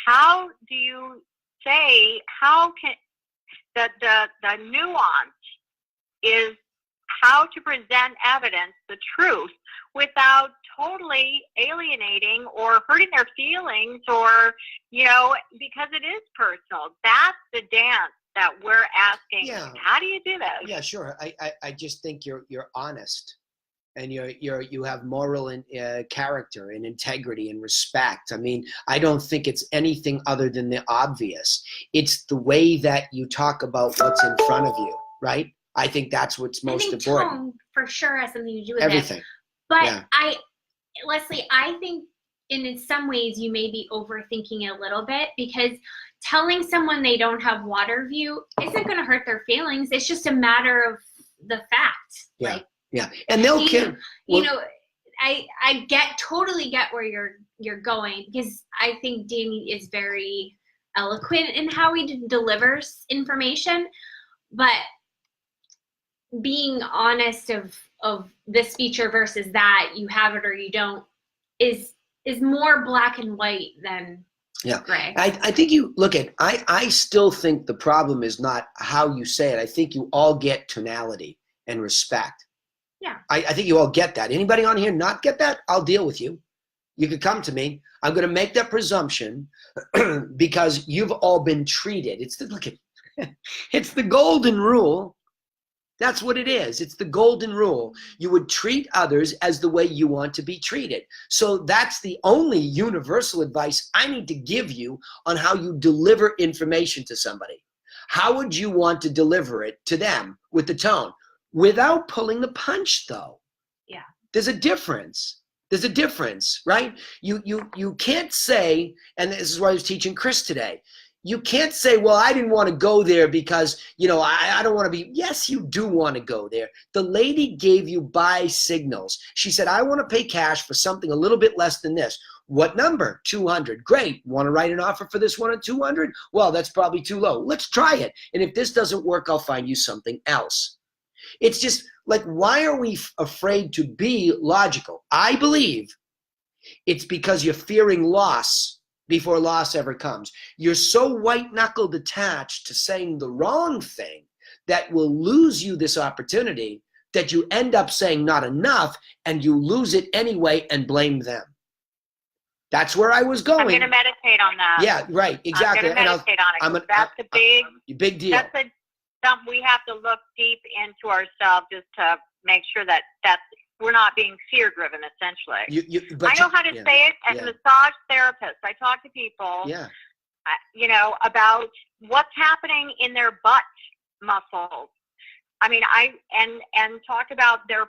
how do you say, how can, the nuance is how to present evidence, the truth, without totally alienating or hurting their feelings or, because it is personal. That's the dance that we're asking. Yeah. How do you do that? Yeah, sure. I just think you're honest. And you have moral and character and integrity and respect. I mean, I don't think it's anything other than the obvious. It's the way that you talk about what's in front of you, right? I think that's what's most important. Tone for sure has something to do with everything. it. But Leslie, I think in some ways you may be overthinking it a little bit, because telling someone they don't have water view isn't going to hurt their feelings. It's just a matter of the fact. Yeah. Like, Yeah. And they'll care. You know, I totally get where you're going, because I think Danny is very eloquent in how he delivers information, but being honest of this feature versus that, you have it or you don't, is more black and white than gray. I think you look at, I still think the problem is not how you say it. I think you all get tonality and respect. Yeah. I think you all get that. Anybody on here not get that? I'll deal with you. You could come to me. I'm going to make that presumption because you've all been treated. It's the golden rule. That's what it is. It's the golden rule. You would treat others as the way you want to be treated. So that's the only universal advice I need to give you on how you deliver information to somebody. How would you want to deliver it to them with the tone? Without pulling the punch, though. Yeah. There's a difference. There's a difference, right? You can't say, and this is why I was teaching Chris today, you can't say, well, I didn't want to go there because, I don't want to be. Yes, you do want to go there. The lady gave you buy signals. She said, I want to pay cash for something a little bit less than this. What number? 200. Great. Want to write an offer for this one at 200? Well, that's probably too low. Let's try it. And if this doesn't work, I'll find you something else. It's just like, why are we afraid to be logical? I believe it's because you're fearing loss before loss ever comes. You're so white-knuckled attached to saying the wrong thing that will lose you this opportunity that you end up saying not enough, and you lose it anyway and blame them. That's where I was going. I'm going to meditate on that. Yeah, right, exactly. I'm going to meditate on it. That's a big deal. That's something we have to look deep into ourselves just to make sure that we're not being fear-driven, essentially. I know how to say it as a massage therapist. I talk to people, about what's happening in their butt muscles. I mean, and talk about their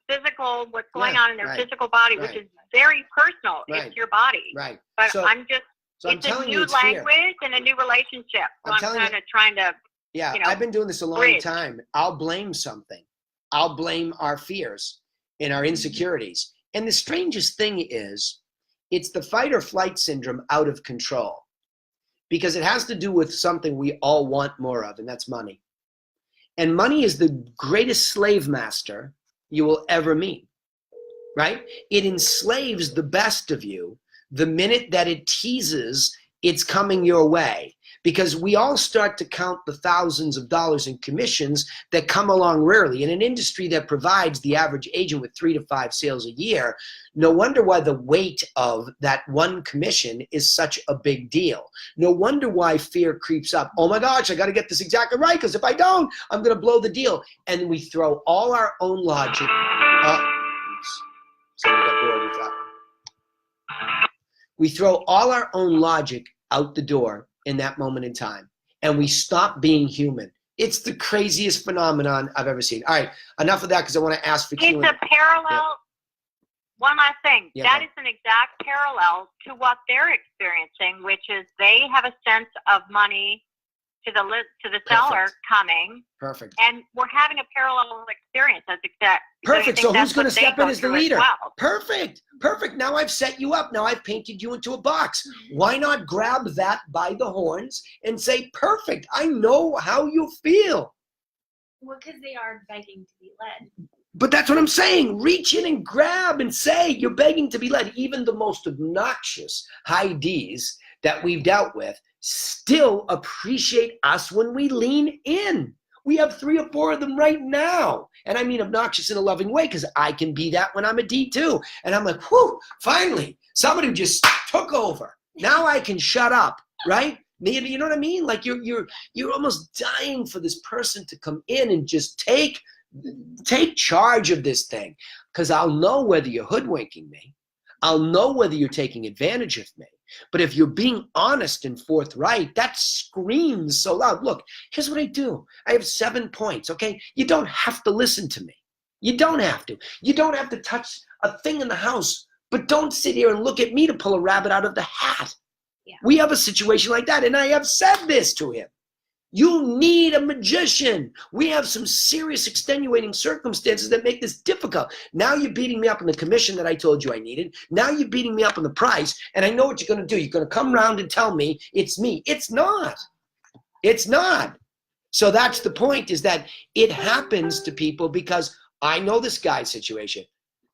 physical, what's going on in their physical body, which is very personal. Right. It's your body. Right. But So it's a new language and a new relationship. So I'm trying to. Yeah, I've been doing this a long time. I'll blame something. I'll blame our fears and our insecurities. And the strangest thing is, it's the fight or flight syndrome out of control, because it has to do with something we all want more of, and that's money. And money is the greatest slave master you will ever meet, right? It enslaves the best of you the minute that it teases it's coming your way. Because we all start to count the thousands of dollars in commissions that come along rarely. In an industry that provides the average agent with 3 to 5 sales a year, no wonder why the weight of that one commission is such a big deal. No wonder why fear creeps up. Oh my gosh, I got to get this exactly right, because if I don't, I'm going to blow the deal. And we throw all our own logic. Somebody got bored with that one. We throw all our own logic out the door in that moment in time, and we stop being human. It's the craziest phenomenon I've ever seen. All right, enough of that, because I want to ask for Q&A. It's a parallel. Yeah. One last thing. Yeah, that is an exact parallel to what they're experiencing, which is they have a sense of money to the seller coming. Perfect. And we're having a parallel experience. That's exact. Perfect. So who's going to step in as the leader? Well. Perfect. Perfect. Now I've set you up. Now I've painted you into a box. Why not grab that by the horns and say, perfect, I know how you feel. Well, because they are begging to be led. But that's what I'm saying. Reach in and grab and say, you're begging to be led. Even the most obnoxious high Ds that we've dealt with still appreciate us when we lean in. We have 3 or 4 of them right now. And I mean obnoxious in a loving way, because I can be that when I'm a D too. And I'm like, whew, finally, somebody just took over. Now I can shut up, right? You know what I mean? Like you're almost dying for this person to come in and just take charge of this thing, because I'll know whether you're hoodwinking me. I'll know whether you're taking advantage of me. But if you're being honest and forthright, that screams so loud. Look, here's what I do. I have 7 points, okay? You don't have to listen to me. You don't have to. You don't have to touch a thing in the house, but don't sit here and look at me to pull a rabbit out of the hat. Yeah. We have a situation like that, and I have said this to him. You need a magician. We have some serious extenuating circumstances that make this difficult. Now you're beating me up on the commission that I told you I needed. Now you're beating me up on the price, and I know what you're going to do. You're going to come around and tell me it's me. It's not. It's not. So that's the point, is that it happens to people because I know this guy's situation.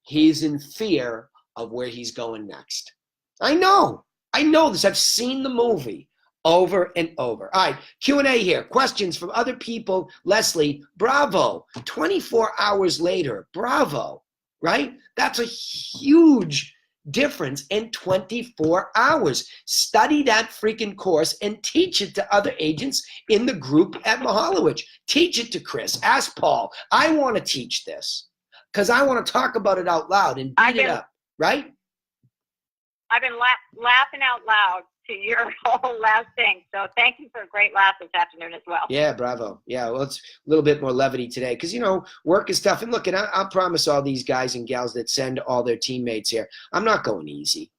He's in fear of where he's going next. I know this. I've seen the movie over and over. All right, Q&A here. Questions from other people. Leslie, bravo. 24 hours later, bravo, right? That's a huge difference in 24 hours. Study that freaking course and teach it to other agents in the group at Mahalowicz. Teach it to Chris. Ask Paul. I want to teach this because I want to talk about it out loud and beat it up, right? I've been laughing out loud to your whole last thing. So thank you for a great laugh this afternoon as well. Yeah, bravo. Yeah, well, it's a little bit more levity today because, you know, work is tough. And look, and I promise all these guys and gals that send all their teammates here, I'm not going easy.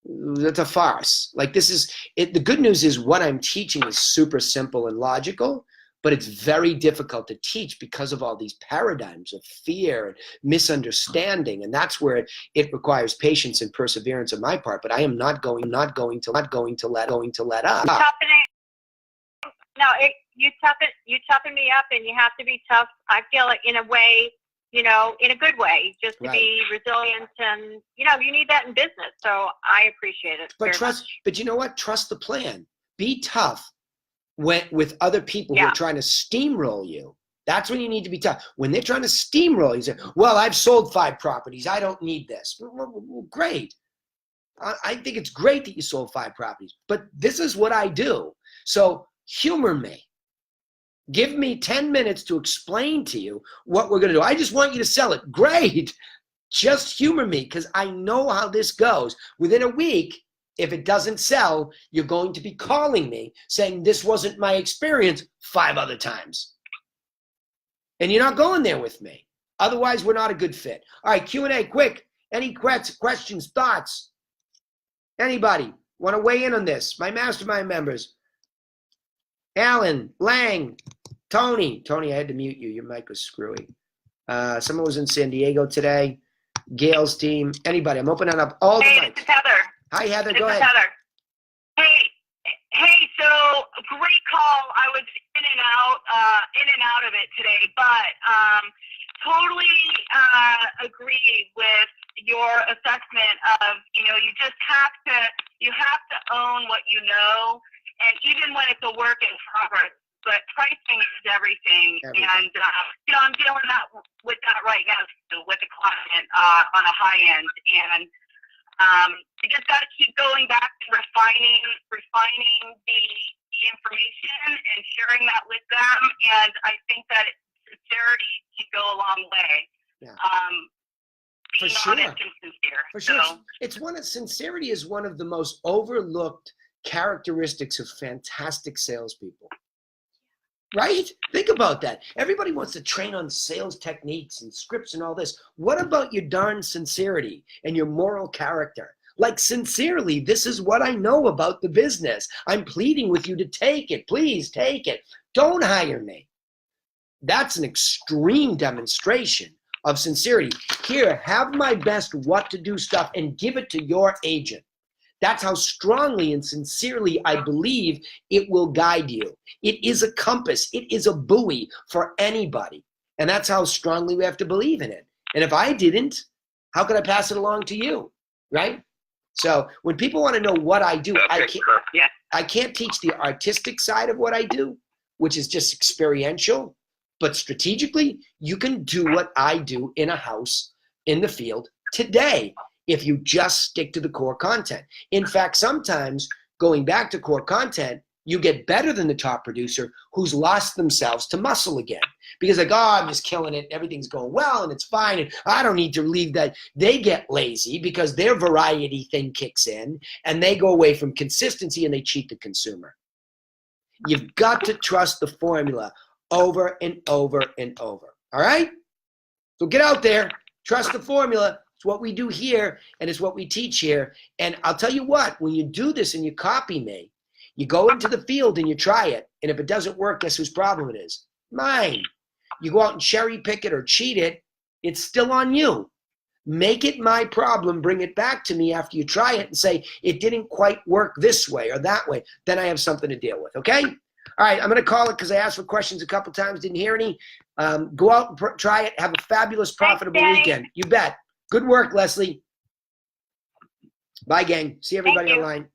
That's a farce. Like, this is it. The good news is what I'm teaching is super simple and logical, but it's very difficult to teach because of all these paradigms of fear and misunderstanding. And that's where it requires patience and perseverance on my part. But I am not going to let up. You toughen me up, and you have to be tough. I feel it in a way, you know, in a good way, just to be resilient, and you know, you need that in business. So I appreciate it. But trust. But you know what? Trust the plan. Be tough. With other people who are trying to steamroll you. That's when you need to be tough. When they're trying to steamroll you, say, well, I've sold 5 properties. I don't need this. Well, great. I think it's great that you sold 5 properties, but this is what I do. So humor me. Give me 10 minutes to explain to you what we're going to do. I just want you to sell it. Great. Just humor me because I know how this goes. Within a week, if it doesn't sell, you're going to be calling me saying this wasn't my experience 5 other times. And you're not going there with me. Otherwise, we're not a good fit. All right, Q&A, quick. Any questions, thoughts? Anybody want to weigh in on this? My mastermind members. Alan, Lang, Tony. Tony, I had to mute you. Your mic was screwy. Someone was in San Diego today. Gail's team. Anybody. I'm opening up all the mics. Hey, this is Heather. Hi, Heather. Go ahead. Heather. Hey. So great call. I was in and out of it today, but totally agree with your assessment of, you know, you have to own what you know, and even when it's a work in progress. But pricing is everything. And you know, I'm dealing with that right now with a client on a high end, and you just got to keep going back to refining the information and sharing that with them. And I think that sincerity can go a long way. Yeah. Being honest and sincere. For sure. So, Sincerity is one of the most overlooked characteristics of fantastic salespeople. Right? Think about that. Everybody wants to train on sales techniques and scripts and all this. What about your darn sincerity and your moral character? Like, sincerely, this is what I know about the business. I'm pleading with you to take it. Please take it. Don't hire me. That's an extreme demonstration of sincerity. Here, have my best what to do stuff and give it to your agent. That's how strongly and sincerely I believe it will guide you. It is a compass. It is a buoy for anybody. And that's how strongly we have to believe in it. And if I didn't, how could I pass it along to you? Right? So when people want to know what I do, I can't teach the artistic side of what I do, which is just experiential. But strategically, you can do what I do in a house, in the field, today, if you just stick to the core content. In fact, sometimes going back to core content, you get better than the top producer who's lost themselves to muscle again. Because like, oh, I'm just killing it. Everything's going well and it's fine. And I don't need to leave that. They get lazy because their variety thing kicks in and they go away from consistency and they cheat the consumer. You've got to trust the formula over and over and over. All right? So get out there, trust the formula. It's what we do here, and it's what we teach here. And I'll tell you what, when you do this and you copy me, You go into the field and you try it. And if it doesn't work, guess whose problem it is? Mine. You go out and cherry pick it or cheat it, it's still on you. Make it my problem. Bring it back to me after you try it and say, it didn't quite work this way or that way. Then I have something to deal with, okay? All right, I'm going to call it because I asked for questions a couple times, didn't hear any. Go out and try it. Have a fabulous, profitable weekend. You bet. Good work, Leslie. Bye, gang. See everybody online.